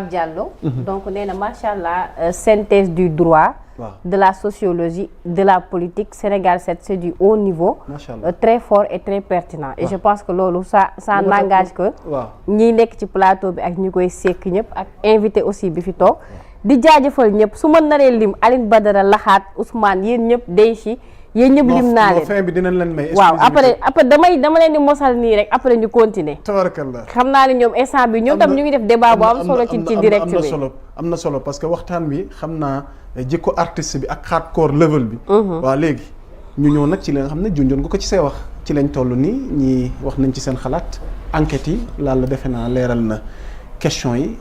Pape Diallo. Donc nee na macha allah synthèse du droit. De la sociologie, de la politique, Sénégal 7 c'est du haut niveau, très fort et très pertinent. Et je pense que loolu ça n'engage que ñi nekk ci plateau bi ak ñi koy sekk ñëpp ak invité aussi bi fi toog di jaajëfal ñëpp su ma naree lim Aline Badara Laxaat Ousmane yéen ñëpp Deychi yéen ñëpp lim naa leen fin bi dinañ leen may waaw après dama leen di mosal nii rek après ñu continuer tabarakallah xam naa ne ñoom instant bi ñoom tam ñu ngi def débat bu am solo ci direct bi am na solo parce que waxtaan bi xam naa jikko artiste bi ak hardcore level bi waaw léegi ñu ñëw nag ci li nga xam ne junjoon nga ko ci say wax ci lañ toll nii ñi wax nañ ci seen xalaat enquêtes yi laal la defe naa leeral na question yi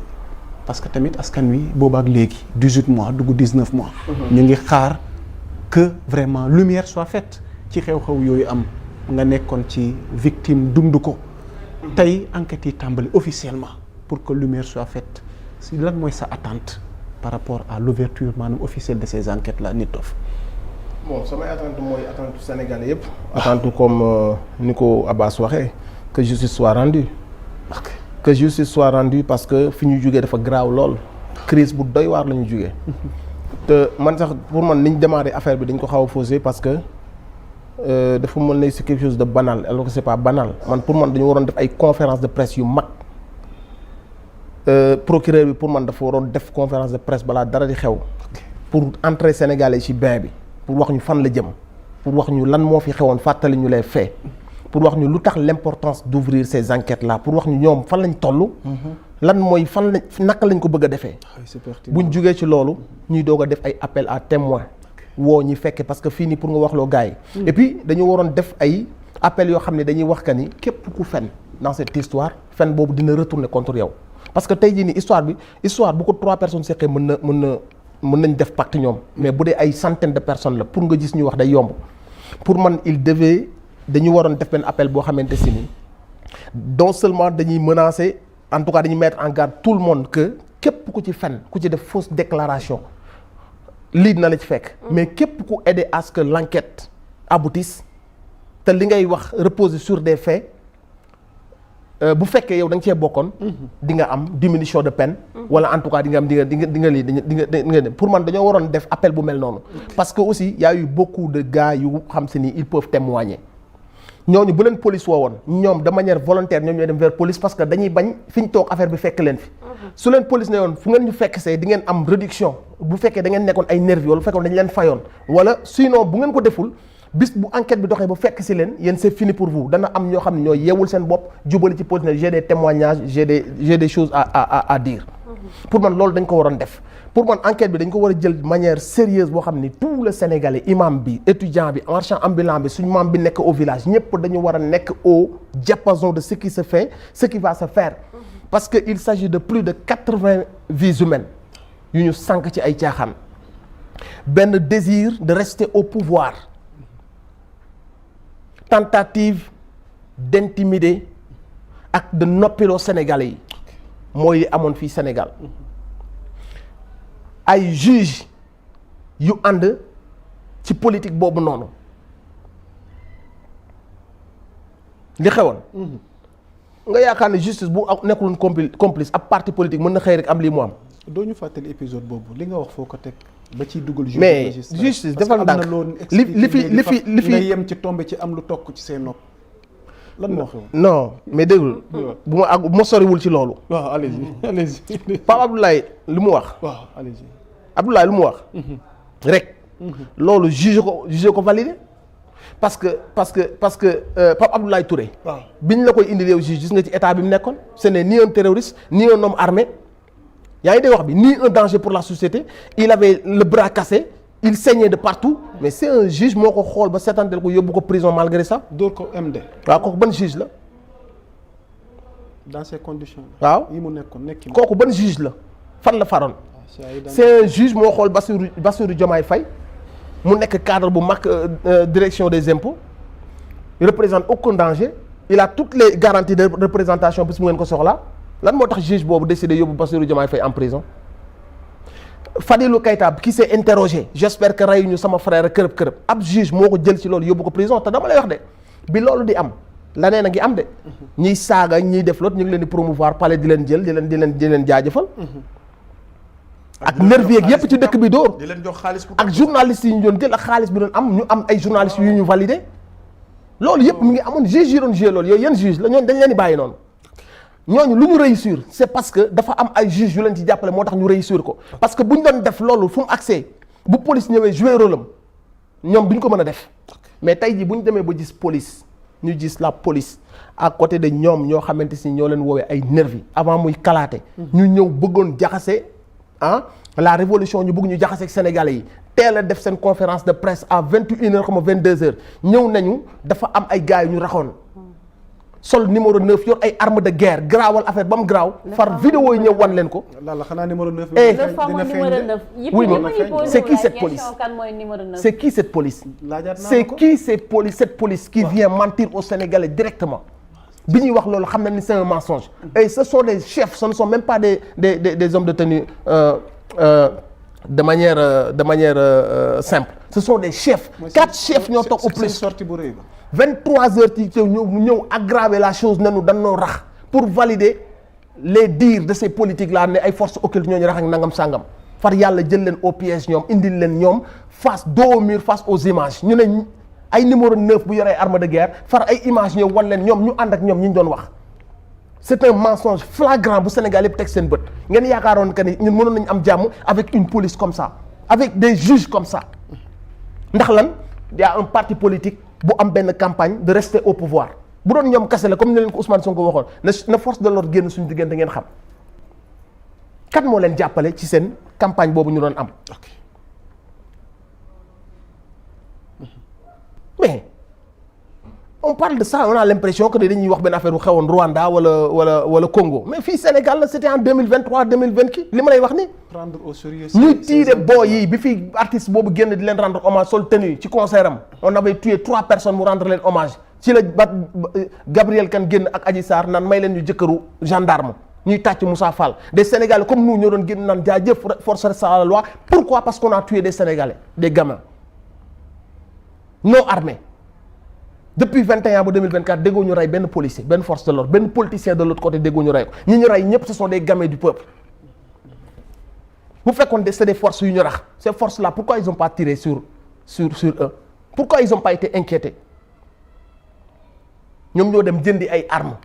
parce que tamit askan wi boobaak léegi 18 mois dugg 19 mois ñu ngi xaar que vraiment lumière soit faite ci xew-xew yooyu am nga nekkoon ci victime dund ko tey enquêtes yi tàmbali officiellement pour que lumière soit faite si lan mooy sa attente par rapport à l'ouverture maanaam officielle de ces enquêtes là nit dof bon samay attente mooy attente sénégalais yëpp attente comme ni ko Abbas waxee que justice soit rendue que justice soit rendue parce que fi ñu jugee dafa graaw lool crise bu doy waar la ñu jugee te man sax pour man niñ démarré affaire bi dañ ko xaw a faussé parce que dafa mën ne c'est quelque chose de banal alors que c'est pas banal man pour man dañu waroon def ay conférence de presse yu mag procureur bi pour man dafa waroon def conférence de presse balaa dara di xew pour entrer sénégalais ci bain bi pour wax ñu fan la jëm pour wax ñu lan moo fi xewoon fàttali ñu les faits pour wax ñu lu tax l'importance d'ouvrir ces enquêtes là pour wax ñu ñoom fan lañ toll lan mooy fan lañ naka lañ ko bëgg a defee buñ jugee ci loolu ñuy doog a def ay appel à témoins woo ñi fekke parce que fii nii pour nga wax loo gars yi et puis dañu waroon def ay appel yoo xam ne dañuy wax que ni képp ku fen dans cette histoire fen boobu dina retourner contre yow parce que tey jii nii histoire bu ko 3 personnes seqee mën nañ def pacte ñoom mais bu dee ay centaines de personnes la pour nga gis ñu wax day yomb pour man dañu waroon def benn appel boo xamante si ni non seulement dañuy menacer en tout cas dañuy mettre en garde tout le monde que képp ku ci fen ku ci def fausse déclaration lii na la ci fekk mais képp ku aider à ce que l'enquête aboutisse te li ngay wax reposer sur des faits bu fekkee yow da nga cee bokkoon di nga am diminution de peine wala en tout cas di nga am di nga lii di nga pour man dañoo waroon def appel bu mel noonu parce que aussi y a eu beaucoup de gars yu xam se ni ils peuvent témoigner ñooñu bu leen police woo woon ñoom de manière volontaire ñoom ñooy dem vers police parce que dañuy bañ fi ñu toog affaire bi fekk leen fi su leen police ne yoon fu ngeen ñu fekk see di ngeen am réduction bu fekkee da ngeen nekkoon ay nervis wala bu fekkoon dañu leen fayoon wala sinon bu ngeen ko deful bis bu enquête bi doxee ba fekk si leen yéen c'est fini pour vous dana am ñoo xam ne ñoo yeewul seen bopp jubali ci police ne j'ai des témoignages j'ai des choses à dire pour man loolu dañ ko waroon def pour man enquête bi dañ ko war a jël de manière sérieuse boo xam ni tout le Sénégalais imam bi étudiant bi marchand ambulant bi suñu maam bi nekk au village ñëpp dañu war a nekk au diapason de ce qui se fait ce qui va se faire parce que il s'agit de plus de 80 vies humaines yu ñu sànq ci ay caaxaan benn désir de rester au pouvoir tentative d'intimider ak de noppiloo Sénégalais yi mooy li amoon fii Sénégal ay juge yu ànd ci politique boobu noonu li xewoon nga yaakaar ne justice bu nekkuloon complice ab parti politique mën na xëy rek am lii mu am. doo ñu fàttali épisode boobu li nga wax foo ko teg ba ciy dugal juge mais justice defal ndànk li fi nga yem ci tombé ci am lu tokk ci seen nopp lan moo xew. non mais déggul bu ma soriwul ci loolu. waaw allez-y Pape Abdoulaye li mu wax. waaw allez-y Abdoulaye lu mu wax. rek. loolu juge ko validé parce que Pape Abdoulaye Touré. waaw biñ la koy indil yow juge gis nga ci état bi mu nekkoon. ce n'est ni un terroriste ni un homme armé yaa ngi dégg wax bi ni un danger pour la société il avait le bras cassé il saignait de partout mais c'est un juge moo ko xool ba seetantel ko yóbbu ko prison malgré ça. dóor ko MD. waaw kooku ban juge la. dans ces conditions. waaw yi mu nekk kooku ban juge la fan la faroon. c'est un juge moo xool Bassirou Diomaye Faye mu nekk cadre bu mag direction des impôts il représente aucun danger il a toutes les garanties de représentation bis mu ngeen ko soxla lan moo tax juge boobu décidé yóbbu Bassirou Diomaye Faye en prison. Fadilou Keïta qui s'est interrogé j'espère que reyuñu sama frère kërëb ab juge moo ko jël ci loolu yóbbu ko prison te dama lay wax de bi loolu di am laneen a ngi am de ñiy saaga ñiy def loolu ñu ngi leen di promouvoir palais di leen jël di leen jaajëfal ak nervi yeeg yépp ci dëkk bi dóor di leen jox xaalis ak journalistes yi ñu doon jël ak xaalis bi doon am ñu am ay journalistes yu ñu validé loolu yépp mu ngi amoon juge yi doon joué loolu yooyu yan juge la ñooñu dañ leen di bàyyi noonu ñooñu lu ñu réussir c'est parce que dafa am ay juges yu leen ci jàppale moo tax ñu réussir ko parce que bu ñu doon def loolu fu mu accès bu police ñëwee joué rôle am ñoom duñ ko mën a def mais tey jii bu ñu demee ba gis police ñu gis la police à côté de ñoom ñoo xamante si ñoo leen woowee ay nervi avant muy kalaate ñu ñëw bëggoon jaxase la révolution ñu bëgg ñu jaxase ak sénégalais yi teel a def seen conférence de presse à 21h comme 22h ñëw nañu dafa am ay gars yu ñu raxoon sol numéro 9 yor ay armes de guerre garaawal affaire ba mu garaaw far vidéo yi ñëw wan leen ko. la xanaa numéro 9. le fameux numéro 9. oui c'est qui cette police c'est qui cette police. c'est qui cette police qui vient mentir aux Sénégalais directement. bi ñuy wax loolu xam na ni c'est un mensonge. et ce sont des chefs ce ne sont même pas des hommes de tenue de manière simple. ce sont des chefs. 4 chefs ñoo toog au plus. sortie bu rëy ba. 23h ci ñëw aggraver la chose nanu dañoo rax pour valider les dires de ces politiques là ne ay forces occultes ñooñu rax ak nangam sangam far yàlla jël leen au piège ñoom indil leen ñoom face dos au mur face aux images ñu ne ay numéro 9 bu yoree arme de guerre far ay images ñëw wan leen ñoom ñu ànd ak ñoom ñi ñu doon wax. c'est un mensonge flagrant bu Sénégal yëpp teg seen bët ngeen yaakaaroon que ni ñun mënoon nañu am jàmm avec une police comme ça avec des juges comme ça ndax lan y a un parti politique. bu am benn campagne de rester au pouvoir bu doon ñoom kase la comme ni leen ko Ousmane Sonko waxoon na force de l'ordre génn suñu diggante ngeen xam kat moo leen jàppale ci seen campagne boobu ñu doon am. mais on parle de ça on a l'impression que dañuy wax benn affaire bu xewoon Rwanda wala Congo mais fii Sénégal la c'était en 2023 2020 kii li ma lay wax ni prendre au sérieux ñuy tiire booy yi bi fi artiste boobu génn di leen rendre hommage sol tenue ci concert am on avait tué 3 personnes mu rendre leen hommage ci la Gabriel Kane génn ak Adji Sarr naan may leen ñu jëkkëru gendarme ñuy tàcc Moussa Fall des Sénégalais comme nous ñoo doon génn naan jaajëf force reste à la loi pourquoi parce qu'on a tué des Sénégalais des gamins non armés depuis 21 ba 2024 déggoo ñu rey benn policier benn force de l'ordre benn politicien de l'autre côté déggoo ñu rey ko ñi ñu rey ñëpp ce sont des gamins du peuple bu fekkoon c'est des forces yu ñu rax ces forces là pourquoi ils ont pas tiré sur eux pourquoi ils ont pas été inquiétés ñoom ñoo dem jëndi ay armes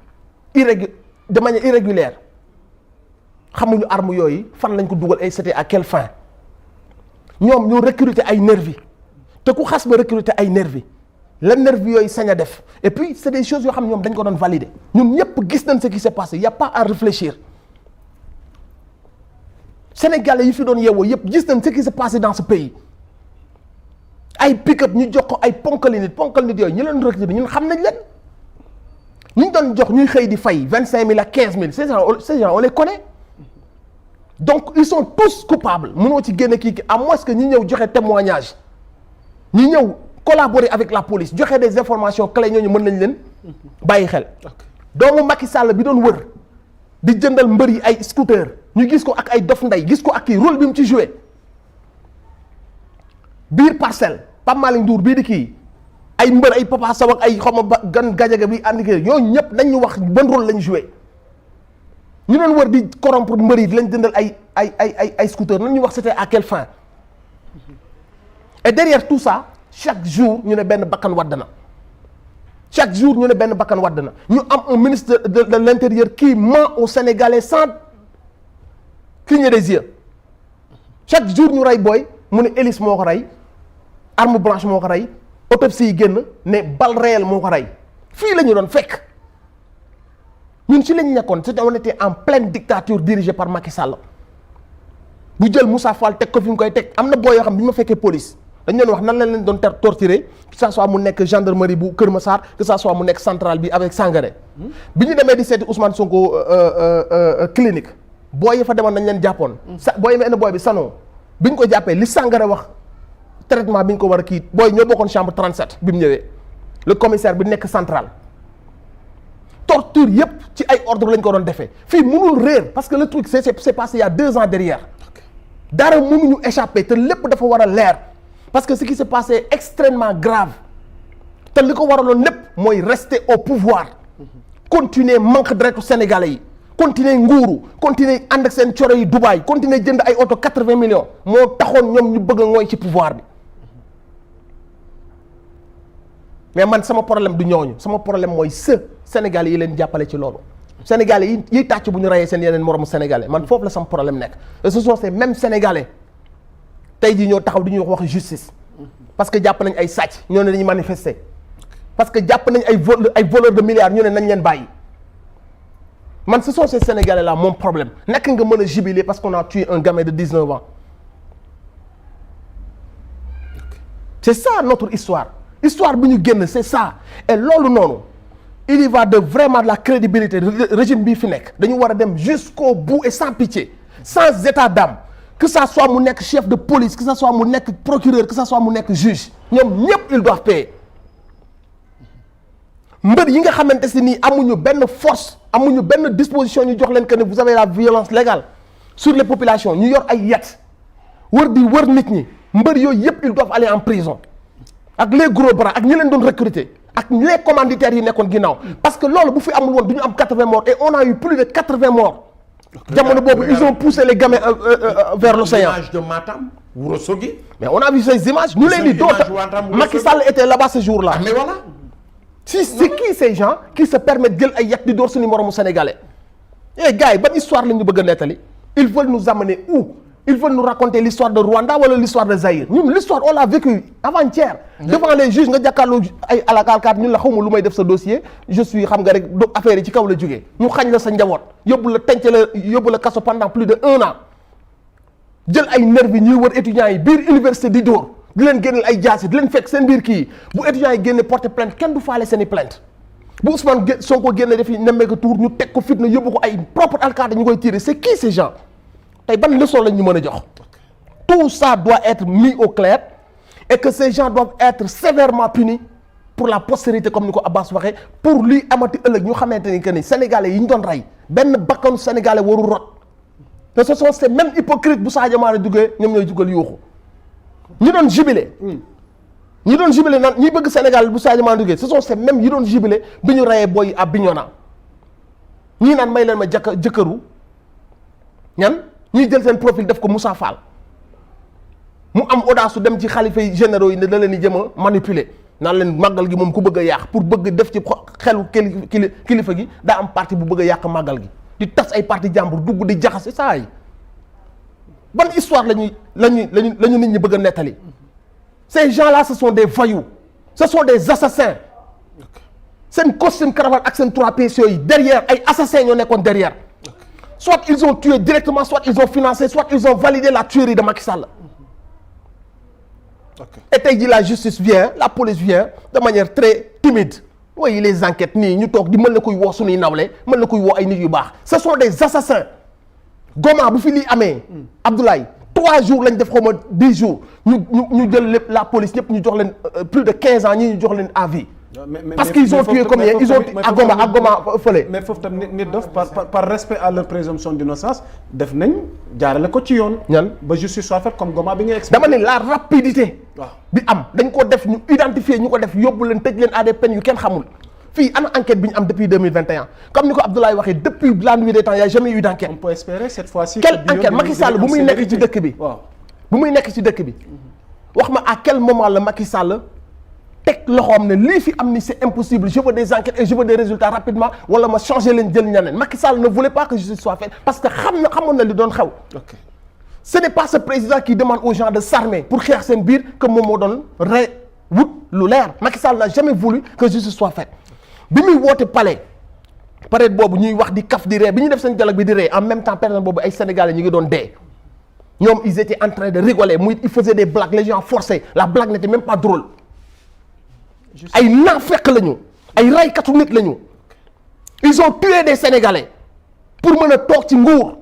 de manière irrégulière xamuñu armes yooyu fan lañ ko dugal ay c'était à quelle fin ñoom ñoo recruter ay nervis te ku xas ba recruter ay nervis la nervi yooyu sañ a def et puis c'est des choses yoo xam ne ñoom dañ ko doon valider ñun ñëpp gis nañ ce qui s'est passé y a pas à réfléchir Sénégalais yi fi doon yeewoo yëpp gis nañ ce qui s'est passé dans ce pays ay pick-up ñu jox ko ay ponkal nit yooyu ñu leen recruter ñun xam nañ leen ñu doon jox ñuy xëy di fay 25 000 ak 15 000 ces gens on les connaît donc ils sont tous coupables mënoo ci génne kii à moins que ñi ñëw joxe témoignage ñi ñëw collaborer avec la police joxe des informations clés ñooñu mën nañ leen bàyyi xel doomu Macky Sall bi doon wër di jëndal mbër yi ay scooter ñu gis ko ak ay dof nday gis ko ak kii rôle bi mu ci joué biir Parcelles Pape Malick Ndour bii di kii ay mbër ay Papa Sow ak ay xawma gan gajaga bi indiqué ñooñu ñëpp nañ ñu wax ban rôle lañ joué ñu doon wër di corrompre mbër yi di leen jëndal ay scooter nañ ñu wax c'était à quelle fin et derrière tout ça chaque jour ñu ne benn bakkan wadd na chaque jour ñu ne benn bakkan wadd na ñu am un ministre de l'intérieur qui ment aux Sénégalais sans cligner des yeux chaque jour ñu rey booy mu ne hélice moo ko rey arme blanche moo ko rey autopsie yi génn ne balle réelle moo ko rey fii la ñu doon fekk ñun ci lañ nekkoon c'était on était en pleine dictature dirigée par Macky Sall bu jël Moussa Fall teg ko fi mu koy teg am na booy yoo xam bi ñu ma fekkee police dañ leen wax nan lañ leen doon torturer que ça soit mu nekk gendarmerie bu Kër Massar que ça soit mu nekk centrale bi avec Sangaré bi ñu demee di seeti Ousmane Sonko clinique booy yi fa demoon nañ leen jàppoon booy benn booy bi sanoo bi ñu ko jàppee li Sangaré wax traitement bi ñu ko war a kii booy ñoo bokkoon chambre 37 bi mu ñëwee le commissaire bi nekk centrale torture yépp ci ay ordre lañ ko doon defee fii mënul réer parce que le truc c'est passé il y a 2 ans derrière dara mënuñu échapper te lépp dafa war a leer parce que ce qui s'est passé est extrêmement grave te li ko waraloon lépp mooy rester au pouvoir continuer manque deretu sénégalais yi continuer nguuru continuer ànd ak seen coro yi Dubaï continuer jënd ay oto 80 millions moo taxoon ñoom ñu bëgg a ngooy ci pouvoir bi mais man sama problème du ñooñu sama problème mooy sénégalais yi leen jàppale ci loolu sénégalais yi yiy tàcc bu ñu reyee seen yeneen moromu sénégalais man foofu la sama problème nekk et ce sont ces mêmes sénégalais tey jii ñoo taxaw di ñuy wax justice parce que jàpp nañ ay sàcc ñoo ne dañuy manifester parce que jàpp nañ ay voleurs de milliards ñu ne nañ leen bàyyi man ce sont ces sénégalais là mon problème nekk nga mën a jubiler parce qu'on a tué un gamin de 19 ans c'est ça notre histoire bi ñu génn c'est ça et loolu noonu il y va de vraiment de la crédibilité régime bii fi nekk dañu war a dem jusqu'au bout et sans pitié sans état d'âme que ça soit mu nekk chef de police que ça soit mu nekk procureur que ça soit mu nekk juge ñoom ñëpp ils doivent payer mbër yi nga xamante si nii amuñu benn force amuñu benn disposition ñu jox leen que ne vous avez la violence légale sur les populations ñu yor ay yet wër nit ñi mbër yooyu yëpp ils doivent aller en prison ak les gros bras ak ñi leen doon recruter ak les commanditaires yi nekkoon ginnaaw parce que loolu bu fi amul woon du ñu am 80 morts et on a eu plus de 80 morts jamono boobu ils ont poussé les gamins vers l'océan. Image de Matam, Ourossogui. Mais on a vu ces images. Nous les dit Macky Sall était là-bas ce jour-là. Mais voilà. Si c'est qui ces gens qui se permettent de jël ay yat di door suñu moromu sénégalais. Eh gars yi ban histoire la ñu bëgg a nettali. Ils veulent nous amener où? Ils veulent nous raconter l'histoire de Rwanda wala l'histoire de Zaïre. Ñun l'histoire on l'a vécu avant-hier. Devant les juges nga jàkkaarloo ay à la calcate ñun la xawma lu may def sa dossier je suis xam nga rek affaire yi ci kaw la jógee ñu xañ la sa njaboot yóbbu la tenc la yóbbu la kaso pendant plus de 1 an jël ay nervi ñuy wër étudiants yi biir université di dóor di leen génneel ay jaasi di leen fekk seen biir kii bu étudiants yi génne porter plainte kenn du faale seen i plainte bu Ousmane Sonko génne defi nemmeeku tour ñu teg ko fitna yóbbu ko ay propre alkaati ñu koy tirer c'est qui ces gens tey ban leçon lañ ñu mën a jox tout ça doit être mis au clair et que ces gens doivent être sévèrement punis pour la postérité comme ni ko Abbas waxee pour luy amati ëllëg ñu xamante ni que ni sénégalais yi ñu doon rey benn bakkanu sénégalais warul rot te ce sont ces mêmes hypocrites bu Sadio Mané duggee ñoom ñooy jugal yuuxu ñi doon jubilé naan ñi bëgg Sénégal bu Sadio Mané duggee ce sont ces mêmes yi doon jubilé bi ñu reyee boy à Bignona ñii naan may leen ma jëkkëru ñan ñuy jël seen profil def ko Moussa Fall mu am audace su dem ci xalifa yi généraux yi ne da leen di jëm a manipuler naan leen màggal gi moom ku bëgg a yàq pour bëgg def ci xelu kilifa gi daa am parti bu bëgg a yàq màggal gi di tas ay parti jàmbur dugg di jaxase saa yi ban histoire la ñu nit ñi bëgg a nettali ces gens-là ce sont des voyous ce sont des assassins seen costume cravate ak seen 3 pièces yi derrière ay assassins ñoo nekkoon derrière soit ils ont tué directement soit ils ont financé soit ils ont validé la tuerie de Macky Sall. Et tey jii la justice vient la police vient de manière très timide oui les enquêtes nii ñu toog di mën na koy woo suñuy nawle mën na koy woo ay nit yu baax ce sont des assassins Goma bu fi lii amee Abdoulaye 3 jours lañ def xaw ma 10 jours ñu jël lépp la police ñëpp ñu jox leen plus de 15 ans ñii ñu jox leen à vie parce qu'ils ont tué combien ils ont ak Goma fële. mais foofu tam nit dof par respect à leur présomption d'innocence def nañ jaarale ko ci yoon. ñan ba justice soit faite comme Goma bi ngay expliqué. dama ne la rapidité. bi am dañ ko def ñu identifier ñu ko def yóbbu leen tëj leen à des peines yu kenn xamul fii ana enquête bi ñu am depuis 2021 comme ni ko Abdoulaye waxee depuis la nuit des temps y a jamais eu d'enquête. on peut espérer cette fois-ci. quelle enquête Macky Sall bu muy nekk ci dëkk bi. waaw bu muy nekk ci dëkk bi. wax ma à quel moment la Macky Sall. teg loxoom ne lii fi am ni c'est impossible je veux des enquêtes et je veux des résultats rapidement wala ma changer leen jël ñeneen Macky Sall ne voulait pas que justice soit faite parce que xamoon na li doon xew. Ce n'est pas ce président qui demande aux gens de s'armer pour xeex seen biir que moom moo doon wut lu leer Macky Sall n'a jamais voulu que justice soit faite bi muy woote palais boobu ñuy wax di kaf di ree bi ñuy def seen dialogue bi di ree en même temps période boobu ay Sénégalais ñu ngi doon dee ñoom ils étaient en train de rigoler muy ils faisaient des blagues les gens forçaient la blague n'était même pas drôle. ay naafeq lañu ay raykatu nit lañu ils ont tué des Sénégalais pour mën a toog ci nguur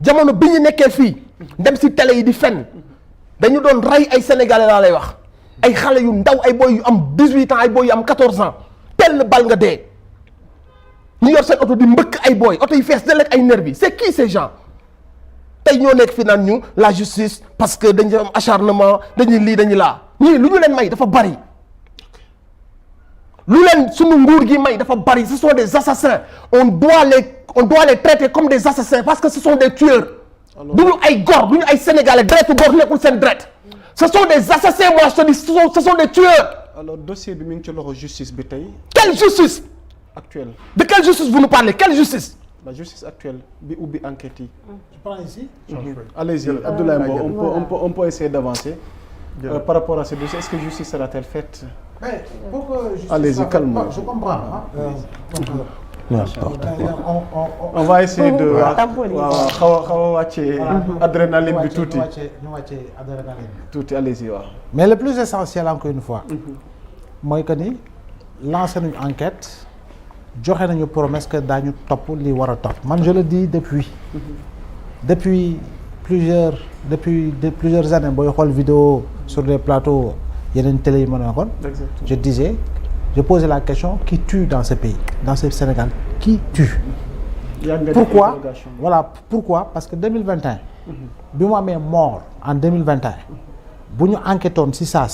jamono bi ñu nekkee fii dem ci télé yi di fenn dañu doon rey ay Sénégalais laa lay wax ay xale yu ndaw ay boy yu am 18 ans ay boy yu am 14 ans tel bal nga dee ñu yor seen oto di mbëkk ay boy oto yi fees de lekk ay nervi c'est qui ces gens tey ñoo nekk fi naan ñu la justice parce que dañu am acharnement dañuy lii dañuy laa ñii lu ñu leen may dafa bari lu leen suñu nguur gi may dafa bari, ce sont des assassins. On doit les traiter comme des assassins parce que ce sont des tueurs. duñu ay góor duñu ay sénégalais deretu góor nekkul seen deret. Ce sont des assassins, moi je te dis, ce sont des tueurs. Alors dossier bi mi ngi ci loxo justice bi tey. Quelle justice? Actuelle. De quelle justice vous nous parlez? Quelle justice? La justice actuelle bi ubbi enquête yi. Je prends ici. Allez-y, Abdoulaye Mbow, on peut essayer d'avancer. Par rapport à ce dossier, est-ce que justice sera-t-elle faite? Mais pour que justice Allez-y, calme-moi. Je comprends. On va essayer de xaw a wàccee adrénaline bi tuuti. ñu wàccee adrénaline bi. Tuuti, allez-y waaw. Mais le plus essentiel encore une fois. mooy que ni lancé nañu enquête joxe nañu promesse que daañu topp li war a topp man je le dis depuis plusieurs années booy xool vidéo sur des plateaux yeneen télé yi mën a waxoon. je posais la question qui tue dans ce pays dans ce Sénégal qui tue. Pourquoi parce que 2021. bi mu amee mort en 2021 bu ñu enquêtoon si saa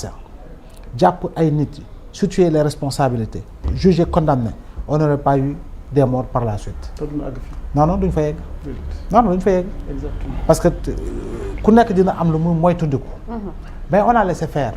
jàpp ay nit yi situer les responsabilités jugé condamné on n'aurait pas eu des morts par la suite. non duñ fa yegg. duñ fa yegg. Exactement. parce que ku nekk dina am lu muy moytandiku. mais on a laissé faire.